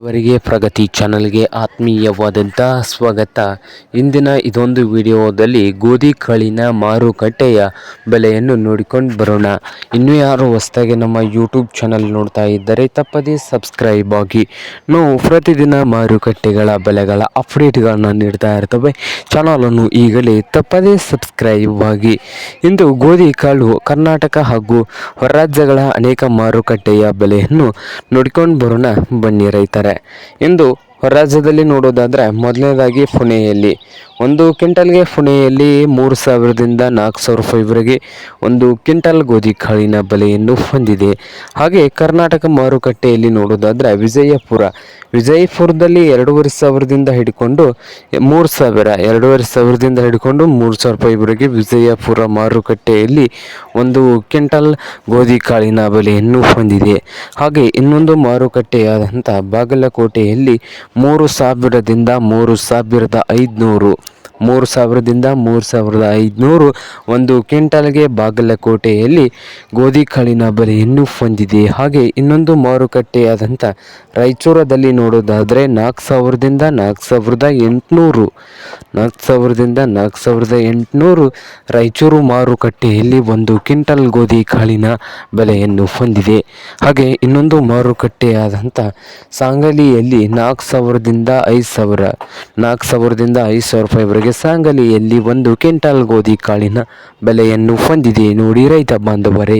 ಇವರಿಗೆ ಪ್ರಗತಿ ಚಾನಲ್ಗೆ ಆತ್ಮೀಯವಾದಂಥ ಸ್ವಾಗತ. ಇಂದಿನ ಇದೊಂದು ವಿಡಿಯೋದಲ್ಲಿ ಗೋಧಿ ಕಾಳಿನ ಮಾರುಕಟ್ಟೆಯ ಬೆಲೆಯನ್ನು ನೋಡಿಕೊಂಡು ಬರೋಣ. ಇನ್ನೂ ಯಾರು ಹೊಸದಾಗಿ ನಮ್ಮ ಯೂಟ್ಯೂಬ್ ಚಾನಲ್ ನೋಡ್ತಾ ಇದ್ದರೆ ತಪ್ಪದೇ ಸಬ್ಸ್ಕ್ರೈಬ್ ಆಗಿ. ನಾವು ಪ್ರತಿದಿನ ಮಾರುಕಟ್ಟೆಗಳ ಬೆಲೆಗಳ ಅಪ್ಡೇಟ್ಗಳನ್ನು ನೀಡ್ತಾ ಇರ್ತವೆ. ಚಾನಲನ್ನು ಈಗಲೇ ತಪ್ಪದೇ ಸಬ್ಸ್ಕ್ರೈಬ್ ಆಗಿ. ಇಂದು ಗೋಧಿ ಕಾಳು ಕರ್ನಾಟಕ ಹಾಗೂ ಹೊರ ರಾಜ್ಯಗಳ ಅನೇಕ ಮಾರುಕಟ್ಟೆಯ ಬೆಲೆಯನ್ನು ನೋಡಿಕೊಂಡು ಬರೋಣ ಬನ್ನಿ ರೈತರೆ. ಇಂದು ಹೊರ ರಾಜ್ಯದಲ್ಲಿ ನೋಡೋದಾದರೆ ಮೊದಲನೇದಾಗಿ ಪುಣೆಯಲ್ಲಿ ಒಂದು ಕ್ವಿಂಟಲ್ಗೆ ಪುಣೆಯಲ್ಲಿ 3,000ದಿಂದ 4,000 ರೂಪಾಯಿವರೆಗೆ ಒಂದು ಕ್ವಿಂಟಲ್ ಗೋಧಿ ಕಾಳಿನ ಬೆಲೆಯನ್ನು ಹೊಂದಿದೆ. ಹಾಗೆ ಕರ್ನಾಟಕ ಮಾರುಕಟ್ಟೆಯಲ್ಲಿ ನೋಡೋದಾದರೆ ವಿಜಯಪುರದಲ್ಲಿ 2,500ದಿಂದ ಹಿಡ್ಕೊಂಡು 3,000, 2,500ದಿಂದ ಹಿಡ್ಕೊಂಡು 3,000 ರೂಪಾಯಿವರೆಗೆ ವಿಜಯಪುರ ಮಾರುಕಟ್ಟೆಯಲ್ಲಿ ಒಂದು ಕ್ವಿಂಟಲ್ ಗೋಧಿ ಕಾಳಿನ ಬೆಲೆಯನ್ನು ಹೊಂದಿದೆ. ಹಾಗೆ ಇನ್ನೊಂದು ಮಾರುಕಟ್ಟೆಯಾದಂಥ ಬಾಗಲಕೋಟೆಯಲ್ಲಿ 3,000ದಿಂದ 3,500 ಒಂದು ಕ್ವಿಂಟಲ್ಗೆ ಬಾಗಲಕೋಟೆಯಲ್ಲಿ ಗೋಧಿ ಕಾಳಿನ ಬೆಲೆಯನ್ನು ಹೊಂದಿದೆ. ಹಾಗೆ ಇನ್ನೊಂದು ಮಾರುಕಟ್ಟೆಯಾದಂಥ ರಾಯಚೂರದಲ್ಲಿ ನೋಡೋದಾದರೆ 4,000ದಿಂದ 4,800 ರಾಯಚೂರು ಮಾರುಕಟ್ಟೆಯಲ್ಲಿ ಒಂದು ಕ್ವಿಂಟಲ್ ಗೋಧಿ ಕಾಳಿನ ಬೆಲೆಯನ್ನು ಹೊಂದಿದೆ. ಹಾಗೆ ಇನ್ನೊಂದು ಮಾರುಕಟ್ಟೆಯಾದಂಥ ಸಾಂಗಲಿಯಲ್ಲಿ 4,000ದಿಂದ 5,000 ರೂಪಾಯಿವರೆಗೆ ಸಾಂಗಲಿಯಲ್ಲಿ ಒಂದು ಕ್ವಿಂಟಲ್ ಗೋಧಿ ಕಾಳಿನ ಬೆಲೆಯನ್ನು ಹೊಂದಿದೆ. ನೋಡಿ ರೈತ ಬಾಂಧವರೇ.